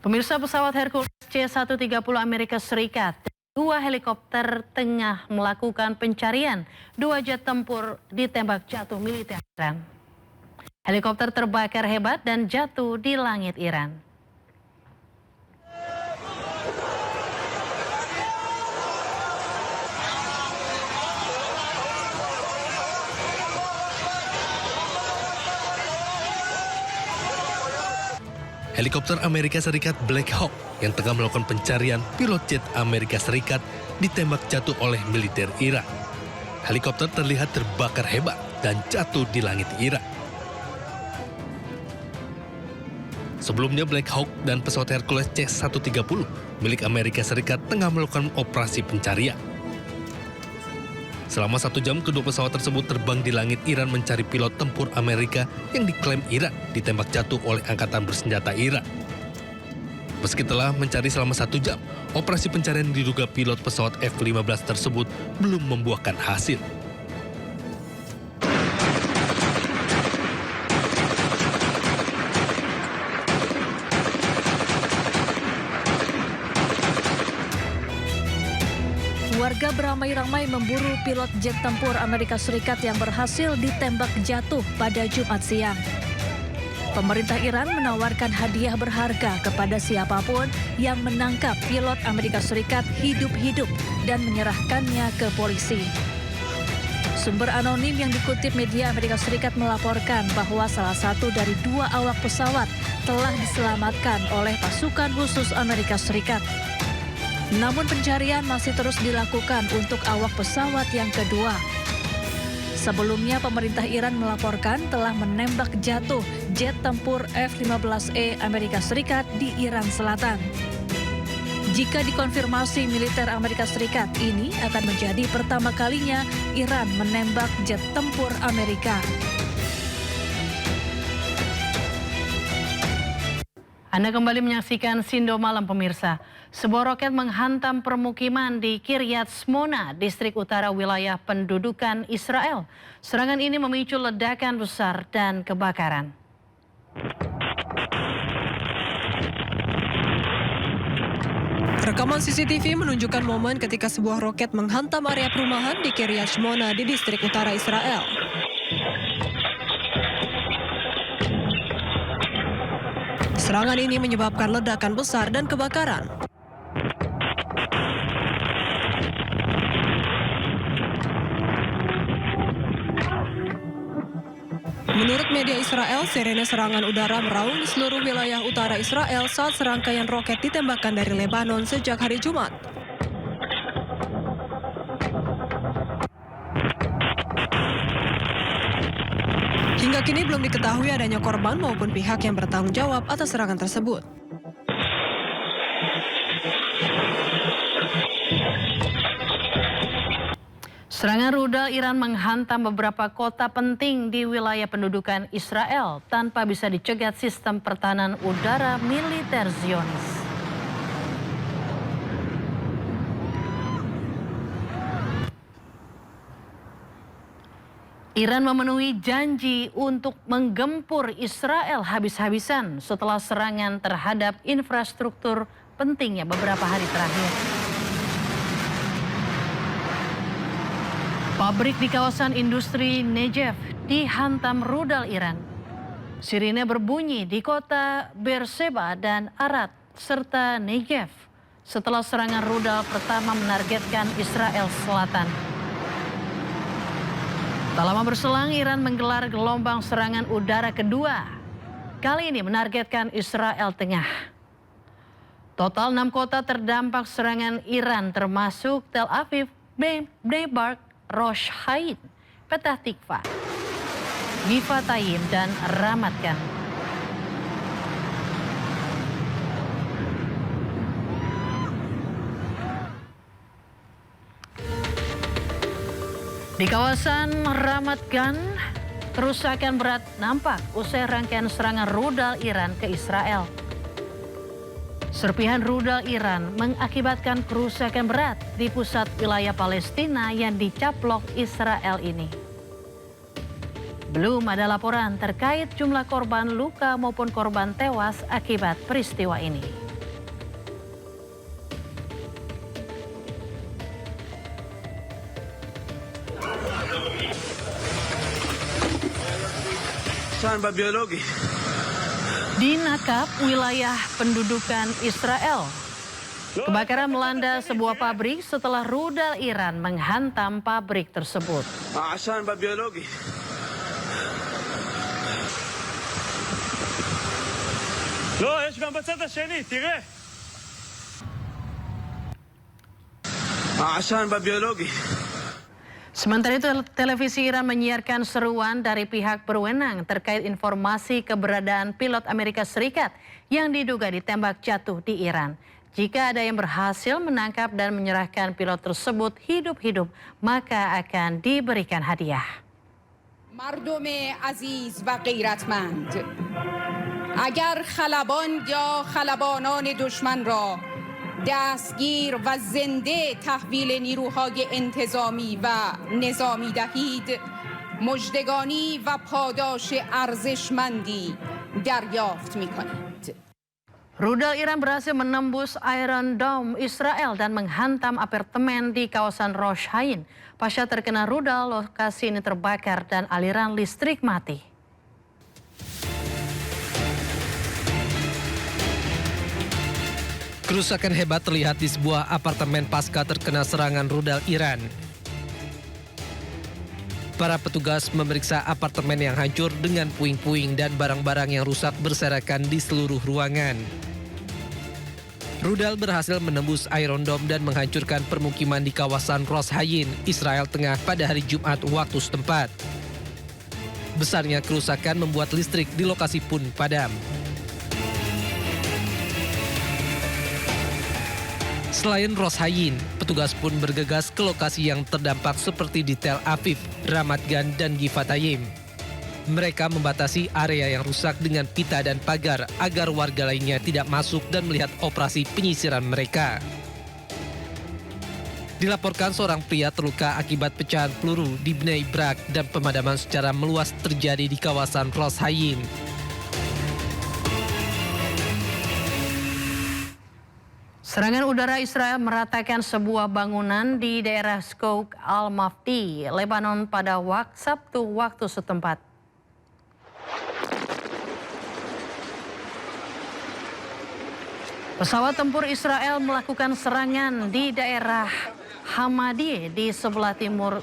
Pemirsa, pesawat Hercules C-130 Amerika Serikat, dua helikopter tengah melakukan pencarian. Dua jet tempur ditembak jatuh militer Iran. Helikopter terbakar hebat dan jatuh di langit Iran. Helikopter Amerika Serikat Black Hawk yang tengah melakukan pencarian pilot jet Amerika Serikat ditembak jatuh oleh militer Iran. Helikopter terlihat terbakar hebat dan jatuh di langit Iran. Sebelumnya Black Hawk dan pesawat Hercules C-130 milik Amerika Serikat tengah melakukan operasi pencarian. Selama 1 jam, kedua pesawat tersebut terbang di langit Iran mencari pilot tempur Amerika yang diklaim Iran ditembak jatuh oleh angkatan bersenjata Iran. Meski telah mencari selama 1 jam, operasi pencarian diduga pilot pesawat F-15 tersebut belum membuahkan hasil. Warga beramai-ramai memburu pilot jet tempur Amerika Serikat yang berhasil ditembak jatuh pada Jumat siang. Pemerintah Iran menawarkan hadiah berharga kepada siapapun yang menangkap pilot Amerika Serikat hidup-hidup dan menyerahkannya ke polisi. Sumber anonim yang dikutip media Amerika Serikat melaporkan bahwa salah satu dari 2 awak pesawat telah diselamatkan oleh pasukan khusus Amerika Serikat. Namun pencarian masih terus dilakukan untuk awak pesawat yang kedua. Sebelumnya pemerintah Iran melaporkan telah menembak jatuh jet tempur F-15E Amerika Serikat di Iran Selatan. Jika dikonfirmasi militer Amerika Serikat, ini akan menjadi pertama kalinya Iran menembak jet tempur Amerika. Anda kembali menyaksikan Sindo Malam, pemirsa. Sebuah roket menghantam permukiman di Kiryat Shmona, distrik utara wilayah pendudukan Israel. Serangan ini memicu ledakan besar dan kebakaran. Rekaman CCTV menunjukkan momen ketika sebuah roket menghantam area perumahan di Kiryat Shmona di distrik utara Israel. Serangan ini menyebabkan ledakan besar dan kebakaran. Menurut media Israel, sirene serangan udara meraung di seluruh wilayah utara Israel saat serangkaian roket ditembakkan dari Lebanon sejak hari Jumat. Hingga kini belum diketahui adanya korban maupun pihak yang bertanggung jawab atas serangan tersebut. Serangan rudal Iran menghantam beberapa kota penting di wilayah pendudukan Israel tanpa bisa dicegat sistem pertahanan udara militer Zionis. Iran memenuhi janji untuk menggempur Israel habis-habisan setelah serangan terhadap infrastruktur pentingnya beberapa hari terakhir. Pabrik di kawasan industri Negev dihantam rudal Iran. Sirine berbunyi di kota Beersheba dan Arad serta Negev setelah serangan rudal pertama menargetkan Israel Selatan. Tak lama berselang, Iran menggelar gelombang serangan udara kedua. Kali ini menargetkan Israel Tengah. Total 6 kota terdampak serangan Iran termasuk Tel Aviv, Bnei Brak, Rosh Hain, Petah Tikva, Givatayim, dan Ramat Gan. Di kawasan Ramat Gan, kerusakan berat nampak usai rangkaian serangan rudal Iran ke Israel. Serpihan rudal Iran mengakibatkan kerusakan berat di pusat wilayah Palestina yang dicaplok Israel ini. Belum ada laporan terkait jumlah korban luka maupun korban tewas akibat peristiwa ini. Di Nakab, wilayah pendudukan Israel, kebakaran melanda sebuah pabrik setelah rudal Iran menghantam pabrik tersebut. Sementara itu, televisi Iran menyiarkan seruan dari pihak berwenang terkait informasi keberadaan pilot Amerika Serikat yang diduga ditembak jatuh di Iran. Jika ada yang berhasil menangkap dan menyerahkan pilot tersebut hidup-hidup, maka akan diberikan hadiah. مردم عزیز و غیرتمند اگر خلبان یا خلبانان دشمن را دستگیر و زنده تحویل نیروهای انتظامی و نظامی دهید مژدگانی و پاداش ارزشمندی دریافت می‌کنید. Rudal Iran berhasil menembus Iron Dome Israel dan menghantam apartemen di kawasan Rosh Hain. Pasca terkena rudal, lokasi ini terbakar dan aliran listrik mati. Kerusakan hebat terlihat di sebuah apartemen pasca terkena serangan rudal Iran. Para petugas memeriksa apartemen yang hancur dengan puing-puing dan barang-barang yang rusak berserakan di seluruh ruangan. Rudal berhasil menembus Iron Dome dan menghancurkan permukiman di kawasan Rosh Hain, Israel Tengah pada hari Jumat waktu setempat. Besarnya kerusakan membuat listrik di lokasi pun padam. Selain Rosh Hain, petugas pun bergegas ke lokasi yang terdampak seperti di Tel Aviv, Ramat Gan, dan Givatayim. Mereka membatasi area yang rusak dengan pita dan pagar agar warga lainnya tidak masuk dan melihat operasi penyisiran mereka. Dilaporkan seorang pria terluka akibat pecahan peluru di Bnei Brak dan pemadaman secara meluas terjadi di kawasan Rosh Hain. Serangan udara Israel meratakan sebuah bangunan di daerah Skouk Al-Mafti, Lebanon pada Sabtu waktu setempat. Pesawat tempur Israel melakukan serangan di daerah Hamadiyeh di sebelah timur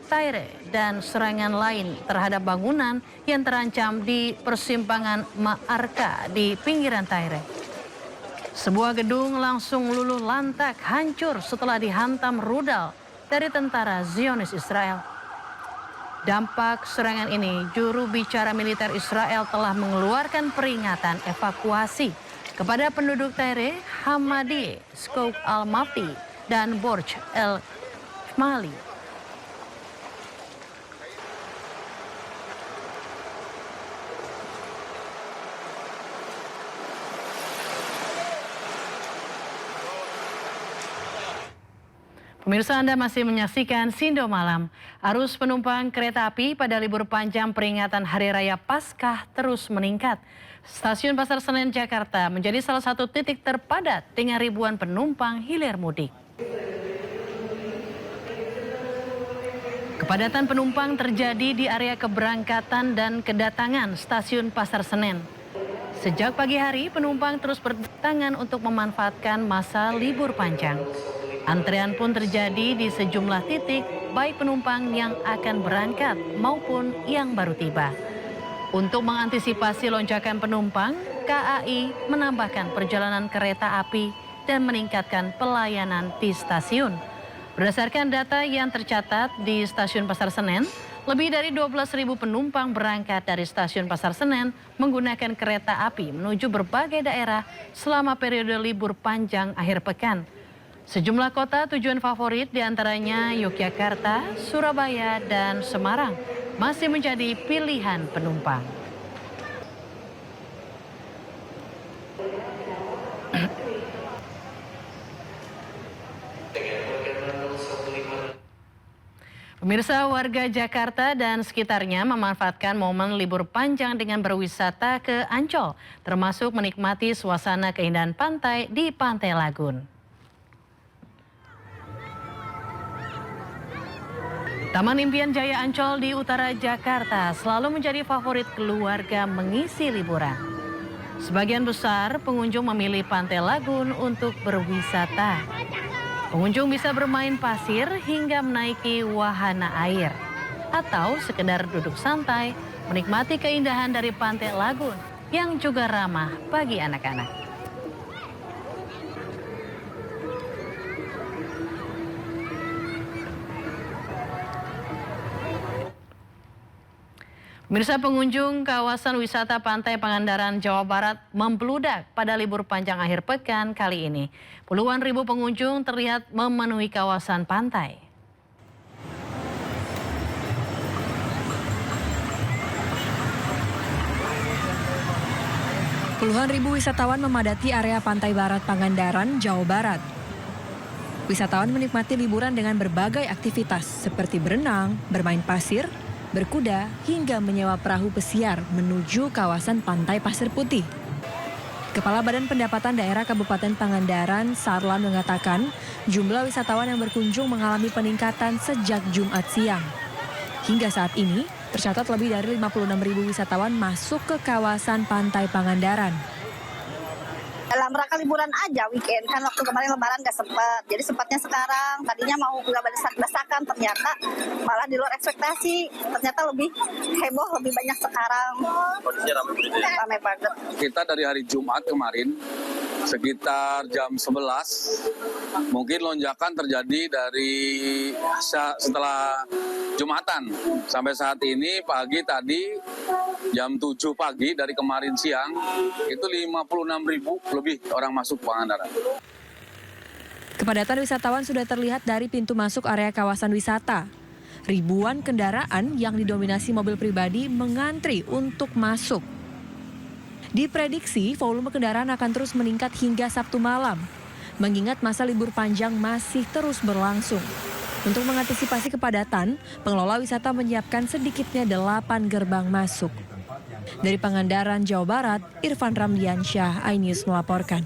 Tyre dan serangan lain terhadap bangunan yang terancam di persimpangan Ma'arka di pinggiran Tyre. Sebuah gedung langsung luluh lantak hancur setelah dihantam rudal dari tentara Zionis Israel. Dampak serangan ini, juru bicara militer Israel telah mengeluarkan peringatan evakuasi kepada penduduk Tyre, Hamadiyeh, Skouk Al-Mafti, dan Borj El Shmali. Pemirsa, Anda masih menyaksikan Sindo Malam. Arus penumpang kereta api pada libur panjang peringatan Hari Raya Paskah terus meningkat. Stasiun Pasar Senen Jakarta menjadi salah satu titik terpadat dengan ribuan penumpang hilir mudik. Kepadatan penumpang terjadi di area keberangkatan dan kedatangan Stasiun Pasar Senen. Sejak pagi hari, penumpang terus berdatangan untuk memanfaatkan masa libur panjang. Antrean pun terjadi di sejumlah titik, baik penumpang yang akan berangkat maupun yang baru tiba. Untuk mengantisipasi lonjakan penumpang, KAI menambahkan perjalanan kereta api dan meningkatkan pelayanan di stasiun. Berdasarkan data yang tercatat di Stasiun Pasar Senen, lebih dari 12.000 penumpang berangkat dari Stasiun Pasar Senen menggunakan kereta api menuju berbagai daerah selama periode libur panjang akhir pekan. Sejumlah kota tujuan favorit diantaranya Yogyakarta, Surabaya, dan Semarang masih menjadi pilihan penumpang. Pemirsa, warga Jakarta dan sekitarnya memanfaatkan momen libur panjang dengan berwisata ke Ancol, termasuk menikmati suasana keindahan pantai di Pantai Lagun. Taman Impian Jaya Ancol di utara Jakarta selalu menjadi favorit keluarga mengisi liburan. Sebagian besar pengunjung memilih Pantai Lagun untuk berwisata. Pengunjung bisa bermain pasir hingga menaiki wahana air. Atau sekedar duduk santai menikmati keindahan dari Pantai Lagun yang juga ramah bagi anak-anak. Pemirsa, pengunjung kawasan wisata Pantai Pangandaran, Jawa Barat membludak pada libur panjang akhir pekan kali ini. Puluhan ribu pengunjung terlihat memenuhi kawasan pantai. Puluhan ribu wisatawan memadati area Pantai Barat Pangandaran, Jawa Barat. Wisatawan menikmati liburan dengan berbagai aktivitas seperti berenang, bermain pasir, berkuda, hingga menyewa perahu pesiar menuju kawasan Pantai Pasir Putih. Kepala Badan Pendapatan Daerah Kabupaten Pangandaran, Sarlan, mengatakan jumlah wisatawan yang berkunjung mengalami peningkatan sejak Jumat siang. Hingga saat ini, tercatat lebih dari 56.000 wisatawan masuk ke kawasan Pantai Pangandaran. Dalam rangka liburan aja weekend, kan waktu kemarin lebaran gak sempet, jadi sempatnya sekarang. Tadinya mau nggak desak-desakan, ternyata malah di luar ekspektasi, ternyata lebih heboh, lebih banyak sekarang. Ramai banget. Kita dari hari Jumat kemarin sekitar jam 11 mungkin lonjakan terjadi dari setelah Jumatan sampai saat ini pagi tadi jam 7 pagi dari kemarin siang itu 56.000 lebih orang masuk Pangandaran. Kepadatan wisatawan sudah terlihat dari pintu masuk area kawasan wisata. Ribuan kendaraan yang didominasi mobil pribadi mengantri untuk masuk. Diprediksi volume kendaraan akan terus meningkat hingga Sabtu malam, mengingat masa libur panjang masih terus berlangsung. Untuk mengantisipasi kepadatan, pengelola wisata menyiapkan sedikitnya 8 gerbang masuk. Dari Pangandaran, Jawa Barat, Irfan Ramdiansyah, iNews melaporkan.